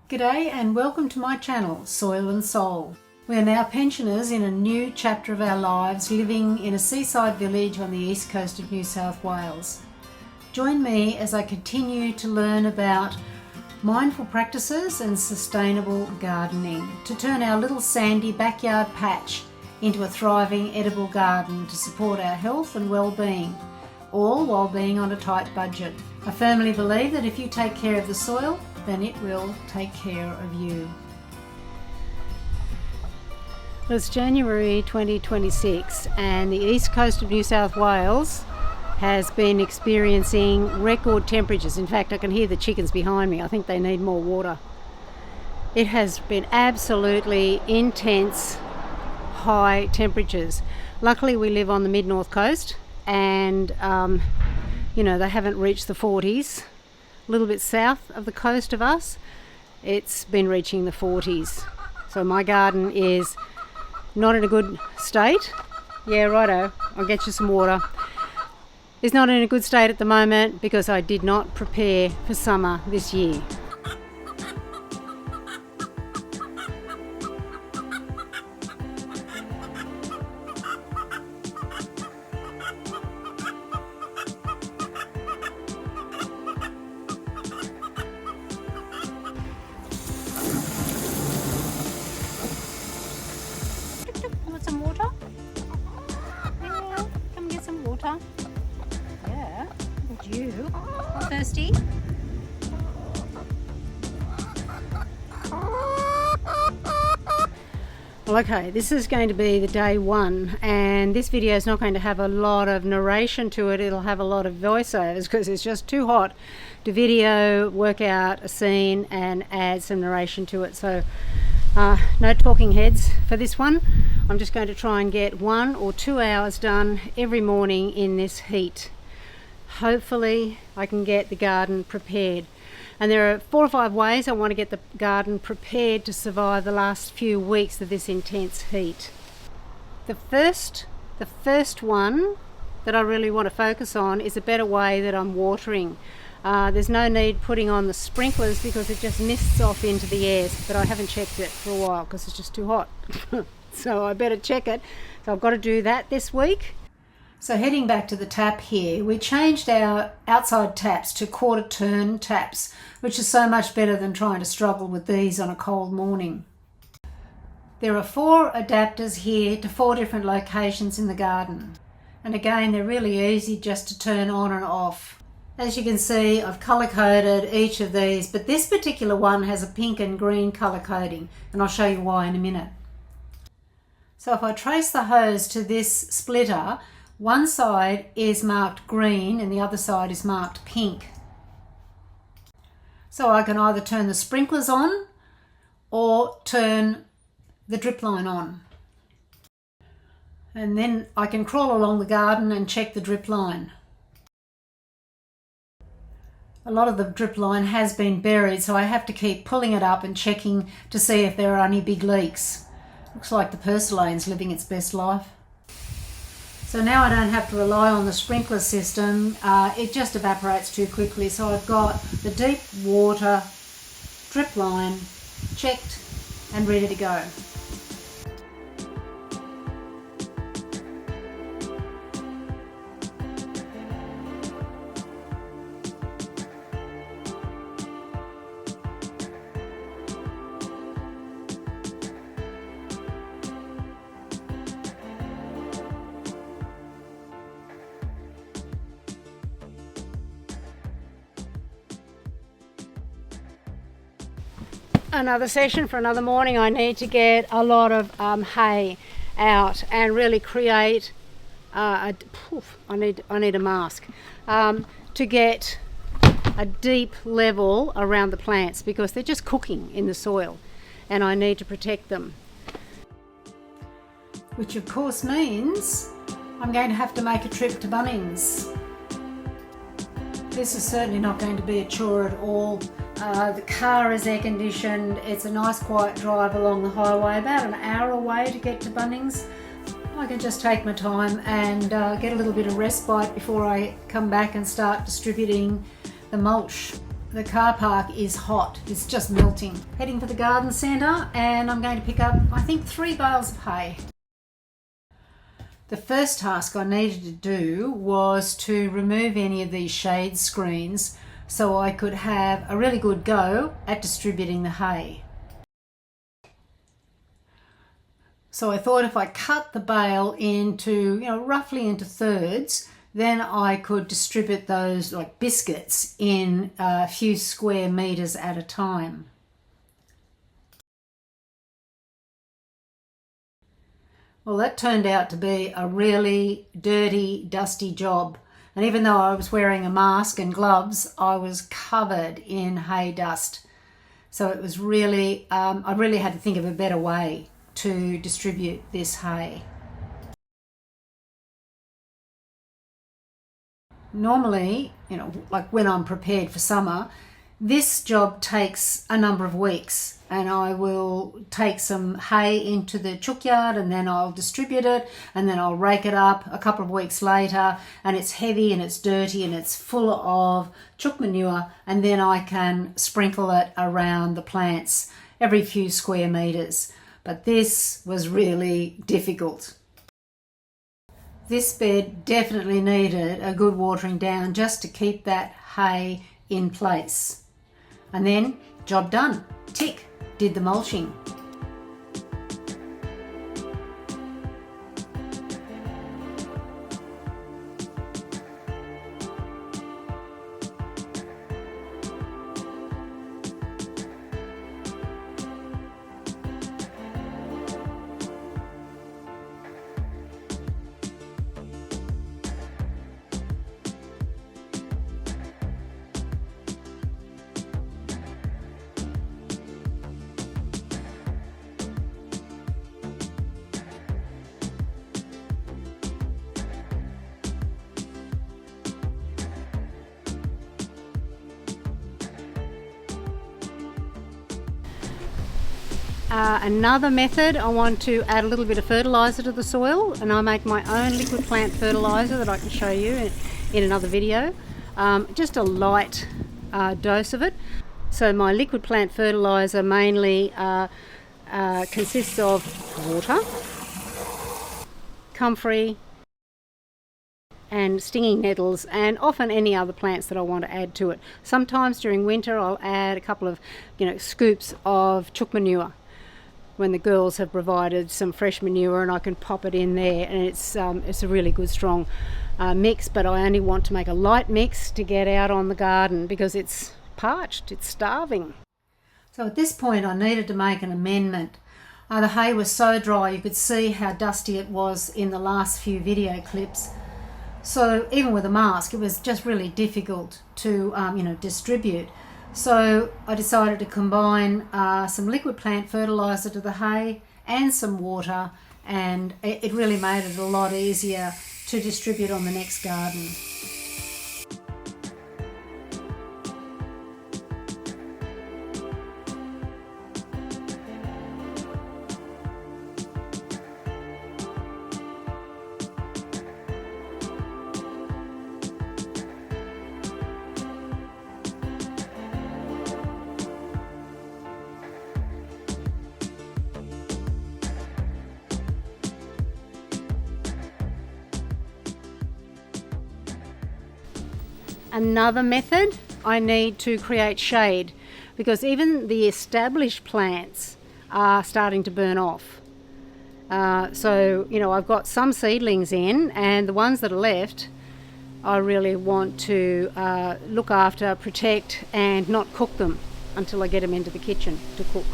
G'day and welcome to my channel, Soil and Soul. We are now pensioners in a new chapter of our lives, living in a seaside village on the east coast of New South Wales. Join me as I continue to learn about mindful practices and sustainable gardening to turn our little sandy backyard patch into a thriving edible garden to support our health and well-being, all while being on a tight budget. I firmly believe that if you take care of the soil, then it will take care of you. It's January 2026 and the east coast of New South Wales has been experiencing record temperatures. In fact, I can hear the chickens behind me. I think they need more water. It has been absolutely intense high temperatures. Luckily we live on the mid-north coast and they haven't reached the 40s. A little bit south of the coast of us, it's been reaching the 40s. So my garden is not in a good state. Yeah, righto, I'll get you some water. It's not in a good state at the moment because I did not prepare for summer this year. Some water? Yeah, come get some water. Yeah, would you? Not thirsty? Well, okay, this is going to be the day one, and this video is not going to have a lot of narration to it. It'll have a lot of voiceovers because it's just too hot to video, work out a scene and add some narration to it. So no talking heads for this one. I'm just going to try and get 1 or 2 hours done every morning in this heat. Hopefully I can get the garden prepared. And there are 4 or 5 ways I want to get the garden prepared to survive the last few weeks of this intense heat. The first one that I really want to focus on is a better way that I'm watering. There's no need putting on the sprinklers because it just mists off into the air, but I haven't checked it for a while because it's just too hot. So I better check it. So I've got to do that this week. So heading back to the tap here, we changed our outside taps to quarter turn taps, which is so much better than trying to struggle with these on a cold morning. There are 4 adapters here to 4 different locations in the garden. And again, they're really easy just to turn on and off. As you can see, I've colour coded each of these, but this particular one has a pink and green colour coding, and I'll show you why in a minute. So if I trace the hose to this splitter, one side is marked green and the other side is marked pink. So I can either turn the sprinklers on or turn the drip line on. And then I can crawl along the garden and check the drip line. A lot of the drip line has been buried, so I have to keep pulling it up and checking to see if there are any big leaks. Looks like the Purslane's living its best life. So now I don't have to rely on the sprinkler system. It just evaporates too quickly. So I've got the deep water drip line checked and ready to go. Another session for another morning. I need to get a lot of hay out and really create I need a mask to get a deep level around the plants because they're just cooking in the soil and I need to protect them, which of course means I'm going to have to make a trip to Bunnings. This is certainly not going to be a chore at all. The car is air conditioned. It's a nice quiet drive along the highway, about an hour away to get to Bunnings. I can just take my time and get a little bit of respite before I come back and start distributing the mulch. The car park is hot, it's just melting. Heading for the garden centre, and I'm going to pick up, I think, 3 bales of hay. The first task I needed to do was to remove any of these shade screens so I could have a really good go at distributing the hay. So I thought if I cut the bale into, roughly into thirds, then I could distribute those like biscuits in a few square meters at a time. Well, that turned out to be a really dirty, dusty job. And even though I was wearing a mask and gloves, I was covered in hay dust. So it was really, I really had to think of a better way to distribute this hay. Normally, like when I'm prepared for summer, this job takes a number of weeks, and I will take some hay into the chook yard and then I'll distribute it, and then I'll rake it up a couple of weeks later, and it's heavy and it's dirty and it's full of chook manure, and then I can sprinkle it around the plants every few square meters. But this was really difficult. This bed definitely needed a good watering down just to keep that hay in place. And then, job done. Tick, did the mulching. Another method, I want to add a little bit of fertiliser to the soil, and I make my own liquid plant fertiliser that I can show you in another video. Just a light dose of it. So my liquid plant fertiliser mainly consists of water, comfrey and stinging nettles, and often any other plants that I want to add to it. Sometimes during winter I'll add a couple of scoops of chook manure when the girls have provided some fresh manure, and I can pop it in there, and it's a really good strong mix. But I only want to make a light mix to get out on the garden because it's parched, it's starving. So at this point I needed to make an amendment. The hay was so dry, you could see how dusty it was in the last few video clips. So even with a mask, it was just really difficult to distribute. So I decided to combine some liquid plant fertiliser to the hay and some water, and it really made it a lot easier to distribute on the next garden. Another method, I need to create shade, because even the established plants are starting to burn off. So I've got some seedlings in, and the ones that are left I really want to look after, protect, and not cook them until I get them into the kitchen to cook.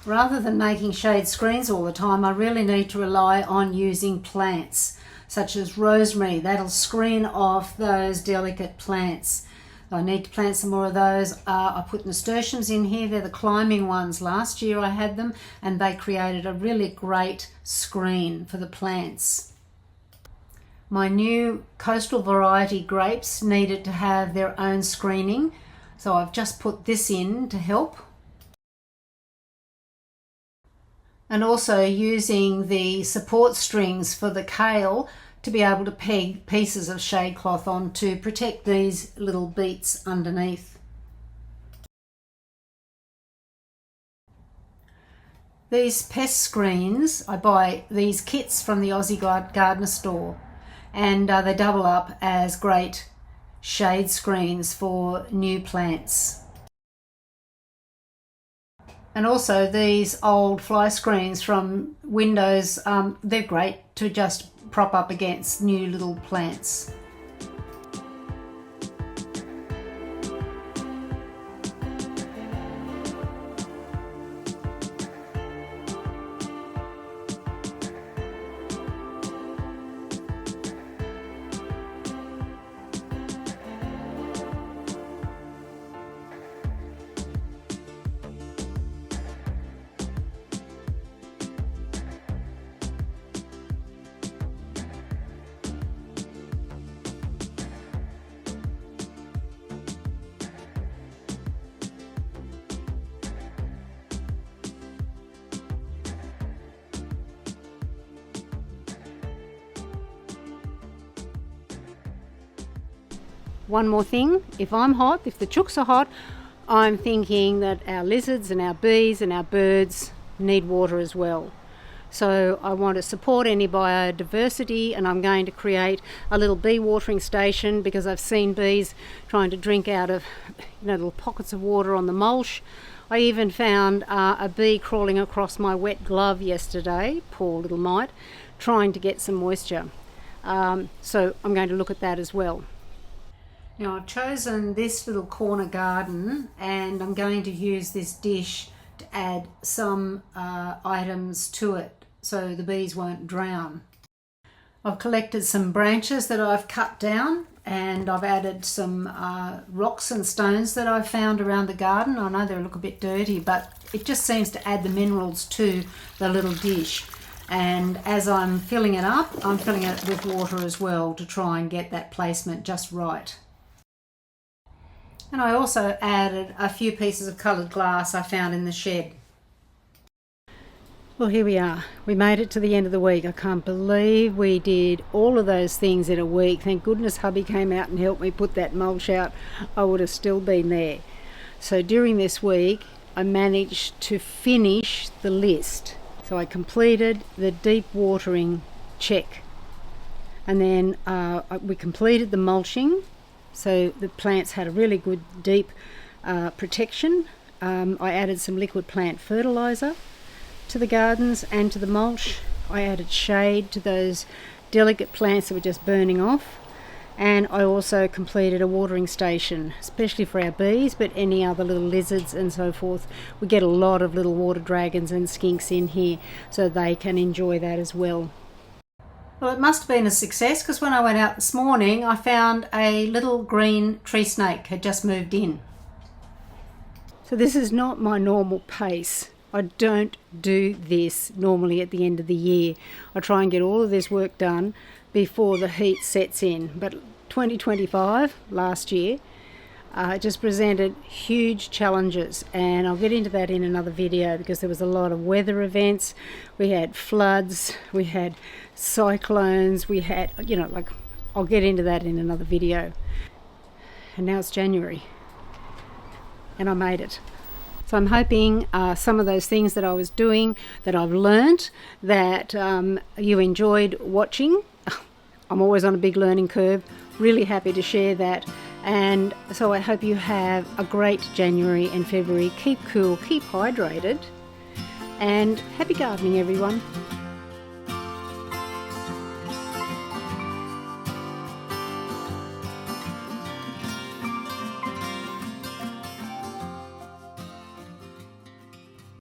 Rather than making shade screens all the time, I really need to rely on using plants such as rosemary. That'll screen off those delicate plants. I need to plant some more of those. I put nasturtiums in here. They're the climbing ones. Last year I had them, and they created a really great screen for the plants. My new coastal variety grapes needed to have their own screening, so I've just put this in to help. And also using the support strings for the kale to be able to peg pieces of shade cloth on to protect these little beets underneath. These pest screens, I buy these kits from the Aussie Gardener store, and they double up as great shade screens for new plants. And also these old fly screens from windows, they're great to just prop up against new little plants. One more thing, if I'm hot, if the chooks are hot, I'm thinking that our lizards and our bees and our birds need water as well. So I want to support any biodiversity, and I'm going to create a little bee watering station, because I've seen bees trying to drink out of little pockets of water on the mulch. I even found a bee crawling across my wet glove yesterday, poor little mite, trying to get some moisture. So I'm going to look at that as well. Now I've chosen this little corner garden, and I'm going to use this dish to add some items to it so the bees won't drown. I've collected some branches that I've cut down, and I've added some rocks and stones that I've found around the garden. I know they look a bit dirty, but it just seems to add the minerals to the little dish. And as I'm filling it up, I'm filling it with water as well to try and get that placement just right. And I also added a few pieces of coloured glass I found in the shed. Well, here we are. We made it to the end of the week. I can't believe we did all of those things in a week. Thank goodness hubby came out and helped me put that mulch out. I would have still been there. So during this week, I managed to finish the list. So I completed the deep watering check. And then we completed the mulching. So the plants had a really good deep protection. I added some liquid plant fertilizer to the gardens and to the mulch. I added shade to those delicate plants that were just burning off. And I also completed a watering station, especially for our bees, but any other little lizards and so forth. We get a lot of little water dragons and skinks in here, so they can enjoy that as well. Well, it must have been a success, because when I went out this morning, I found a little green tree snake had just moved in. So this is not my normal pace. I don't do this normally at the end of the year. I try and get all of this work done before the heat sets in. But 2025, last year, just presented huge challenges, and I'll get into that in another video, because there was a lot of weather events. We had floods, we had cyclones, we had, I'll get into that in another video. And now it's January, and I made it. So I'm hoping some of those things that I was doing, that I've learnt, that you enjoyed watching. I'm always on a big learning curve, really happy to share that. And so I hope you have a great January and February. Keep cool, keep hydrated, and happy gardening, everyone.